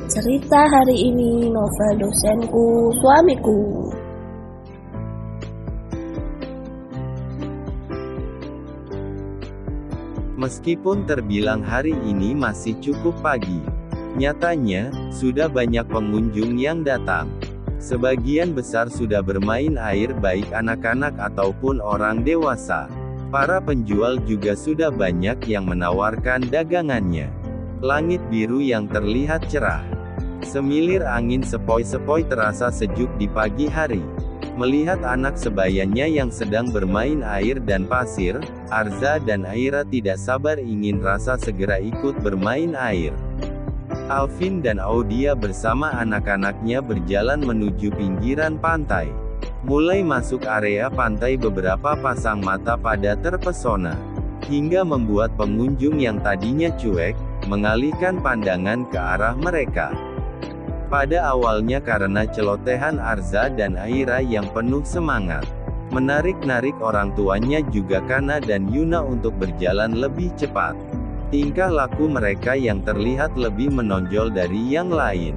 Cerita hari ini novel dosenku, suamiku. Meskipun terbilang hari ini masih cukup pagi, nyatanya, sudah banyak pengunjung yang datang. Sebagian besar sudah bermain air baik anak-anak ataupun orang dewasa. Para penjual juga sudah banyak yang menawarkan dagangannya. Langit biru yang terlihat cerah. Semilir angin sepoi-sepoi terasa sejuk di pagi hari. Melihat anak sebayanya yang sedang bermain air dan pasir, Arza dan Aira tidak sabar ingin rasa segera ikut bermain air. Alvin dan Audia bersama anak-anaknya berjalan menuju pinggiran pantai. Mulai masuk area pantai beberapa pasang mata pada terpesona. Hingga membuat pengunjung yang tadinya cuek, mengalihkan pandangan ke arah mereka. Pada awalnya karena celotehan Arza dan Aira yang penuh semangat, menarik-narik orang tuanya juga Kana dan Yuna untuk berjalan lebih cepat. Tingkah laku mereka yang terlihat lebih menonjol dari yang lain,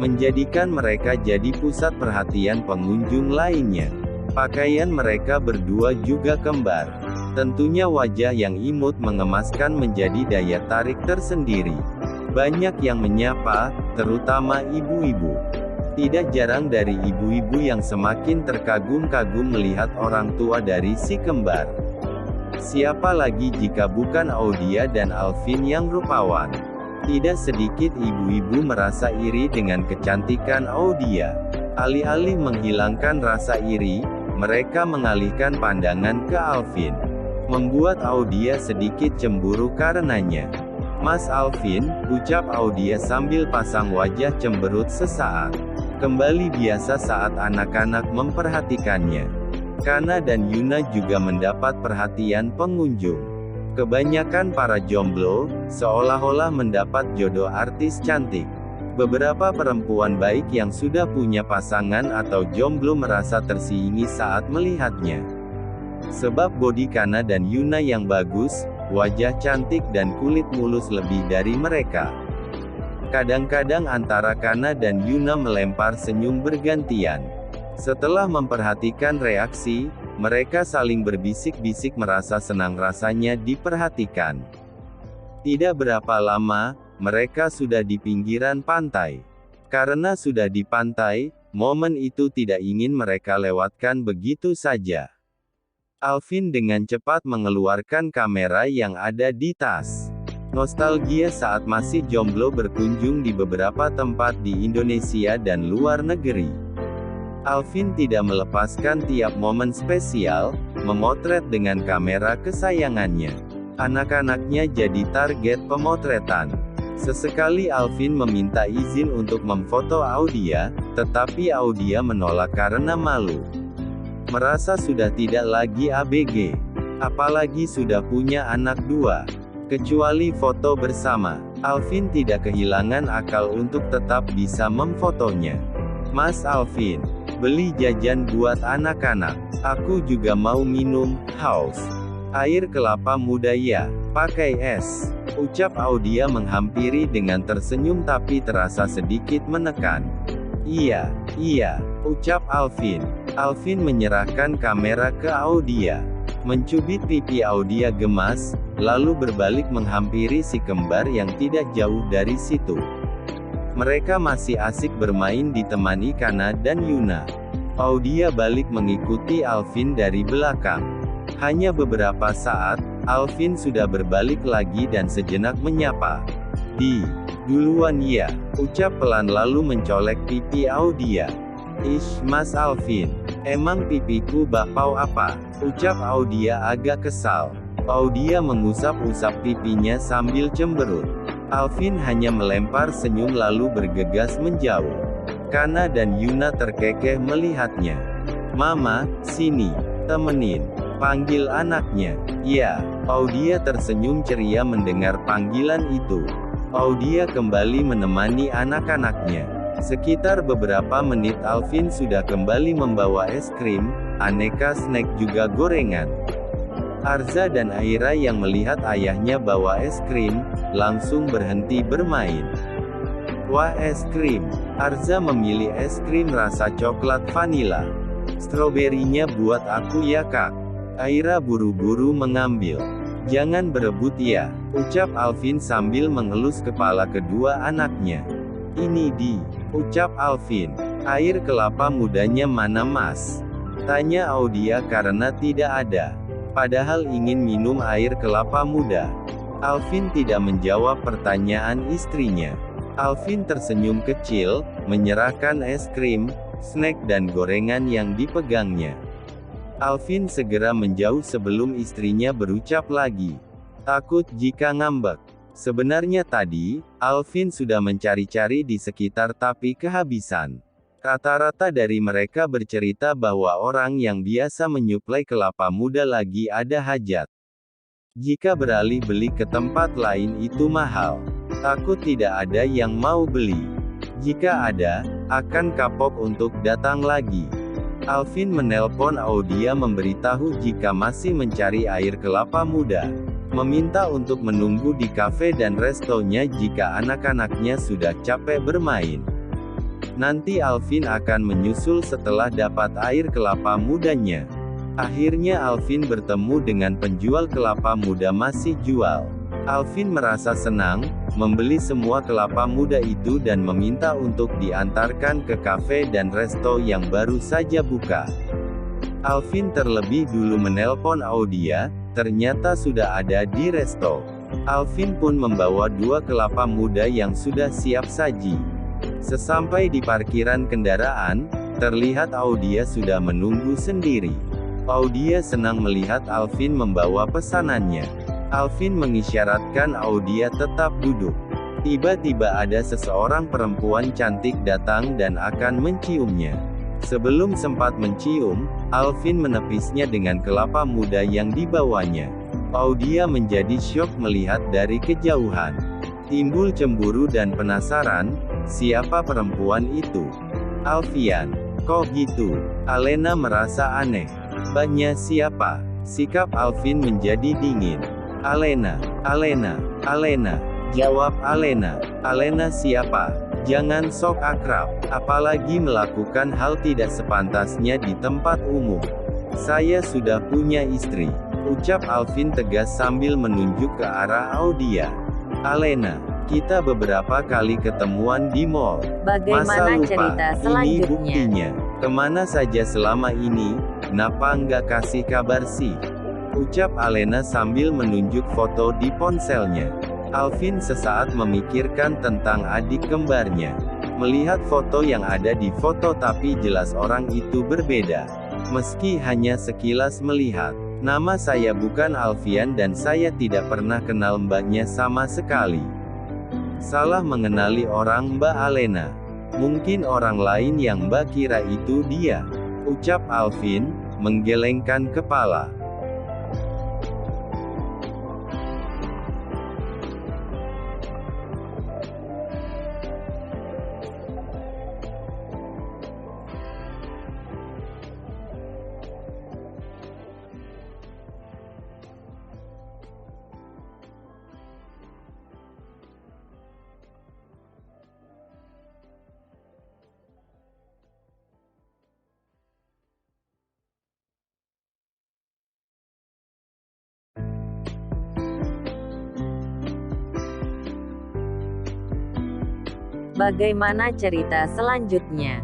menjadikan mereka jadi pusat perhatian pengunjung lainnya. Pakaian mereka berdua juga kembar. Tentunya wajah yang imut mengemaskan menjadi daya tarik tersendiri. Banyak yang menyapa, terutama ibu-ibu. Tidak jarang dari ibu-ibu yang semakin terkagum-kagum melihat orang tua dari si kembar. Siapa lagi jika bukan Audia dan Alvin yang rupawan? Tidak sedikit ibu-ibu merasa iri dengan kecantikan Audia. Alih-alih menghilangkan rasa iri, mereka mengalihkan pandangan ke Alvin. Membuat Audia sedikit cemburu karenanya. "Mas Alvin," ucap Audia sambil pasang wajah cemberut sesaat. Kembali biasa saat anak-anak memperhatikannya. Kana dan Yuna juga mendapat perhatian pengunjung. Kebanyakan para jomblo, seolah-olah mendapat jodoh artis cantik. Beberapa perempuan baik yang sudah punya pasangan atau jomblo merasa tersingi saat melihatnya. Sebab bodi Kana dan Yuna yang bagus, wajah cantik dan kulit mulus lebih dari mereka. Kadang-kadang antara Kana dan Yuna melempar senyum bergantian. Setelah memperhatikan reaksi, mereka saling berbisik-bisik merasa senang rasanya diperhatikan. Tidak berapa lama, mereka sudah di pinggiran pantai. Karena sudah di pantai, momen itu tidak ingin mereka lewatkan begitu saja. Alvin dengan cepat mengeluarkan kamera yang ada di tas. Nostalgia saat masih jomblo berkunjung di beberapa tempat di Indonesia dan luar negeri. Alvin tidak melepaskan tiap momen spesial, memotret dengan kamera kesayangannya. Anak-anaknya jadi target pemotretan. Sesekali Alvin meminta izin untuk memfoto Audia, tetapi Audia menolak karena malu. Merasa sudah tidak lagi ABG. Apalagi sudah punya anak dua. Kecuali foto bersama, Alvin tidak kehilangan akal untuk tetap bisa memfotonya. "Mas Alvin, beli jajan buat anak-anak. Aku juga mau minum, haus. Air kelapa muda ya, pakai es," ucap Audia menghampiri dengan tersenyum tapi terasa sedikit menekan. Iya, ucap Alvin. Alvin menyerahkan kamera ke Audia. Mencubit pipi Audia gemas, lalu berbalik menghampiri si kembar yang tidak jauh dari situ. Mereka masih asik bermain ditemani Kana dan Yuna. Audia balik mengikuti Alvin dari belakang. Hanya beberapa saat, Alvin sudah berbalik lagi dan sejenak menyapa. Duluan ya," ucap pelan lalu mencolek pipi Audia. "Ish, Mas Alvin, emang pipiku bapau apa?" ucap Audia agak kesal. Audia mengusap-usap pipinya sambil cemberut. Alvin hanya melempar senyum lalu bergegas menjauh. Kana dan Yuna terkekeh melihatnya. "Mama, sini, temenin," panggil anaknya. "Ya." Audia tersenyum ceria mendengar panggilan itu. Audia kembali menemani anak-anaknya. Sekitar beberapa menit Alvin sudah kembali membawa es krim, aneka snack juga gorengan. Arza dan Aira yang melihat ayahnya bawa es krim, langsung berhenti bermain. Wah, es krim. Arza memilih es krim rasa coklat vanila. Stroberinya buat aku ya kak. Aira buru-buru mengambil. Jangan berebut ya, ucap Alvin sambil mengelus kepala kedua anaknya. Ini ucap Alvin. Air kelapa mudanya mana mas? Tanya Audia karena tidak ada. Padahal ingin minum air kelapa muda. Alvin tidak menjawab pertanyaan istrinya. Alvin tersenyum kecil, menyerahkan es krim, snack dan gorengan yang dipegangnya. Alvin segera menjauh sebelum istrinya berucap lagi. Takut jika ngambek. Sebenarnya tadi, Alvin sudah mencari-cari di sekitar tapi kehabisan. Rata-rata dari mereka bercerita bahwa orang yang biasa menyuplai kelapa muda lagi ada hajat. Jika beralih beli ke tempat lain itu mahal. Takut tidak ada yang mau beli. Jika ada, akan kapok untuk datang lagi. Alvin menelpon Audia memberitahu jika masih mencari air kelapa muda. Meminta untuk menunggu di kafe dan restonya jika anak-anaknya sudah capek bermain. Nanti Alvin akan menyusul setelah dapat air kelapa mudanya. Akhirnya Alvin bertemu dengan penjual kelapa muda masih jual. Alvin merasa senang, membeli semua kelapa muda itu dan meminta untuk diantarkan ke kafe dan resto yang baru saja buka. Alvin terlebih dulu menelpon Audia, ternyata sudah ada di resto. Alvin pun membawa 2 kelapa muda yang sudah siap saji. Sesampai di parkiran kendaraan, terlihat Audia sudah menunggu sendiri. Audia senang melihat Alvin membawa pesanannya. Alvin mengisyaratkan Audia tetap duduk. Tiba-tiba ada seseorang perempuan cantik datang dan akan menciumnya. Sebelum sempat mencium, Alvin menepisnya dengan kelapa muda yang dibawanya. Audia menjadi syok melihat dari kejauhan. Timbul cemburu dan penasaran, siapa perempuan itu? Alfian. Kok gitu? Alena merasa aneh. Banyak siapa? Sikap Alvin menjadi dingin. Alena, Alena, Alena, jawab Alena. Alena siapa? Jangan sok akrab, apalagi melakukan hal tidak sepantasnya di tempat umum. Saya sudah punya istri, ucap Alvin tegas sambil menunjuk ke arah Audia. Alena, kita beberapa kali ketemuan di mall. Masa lupa? Cerita selanjutnya? Ini buktinya. Kemana saja selama ini? Kenapa nggak kasih kabar sih? Ucap Alena sambil menunjuk foto di ponselnya. Alvin sesaat memikirkan tentang adik kembarnya. Melihat foto yang ada di foto tapi jelas orang itu berbeda. Meski hanya sekilas melihat. Nama saya bukan Alfian dan saya tidak pernah kenal mbaknya sama sekali. Salah mengenali orang Mbak Alena. Mungkin orang lain yang mbak kira itu dia. Ucap Alvin, menggelengkan kepala. Bagaimana cerita selanjutnya?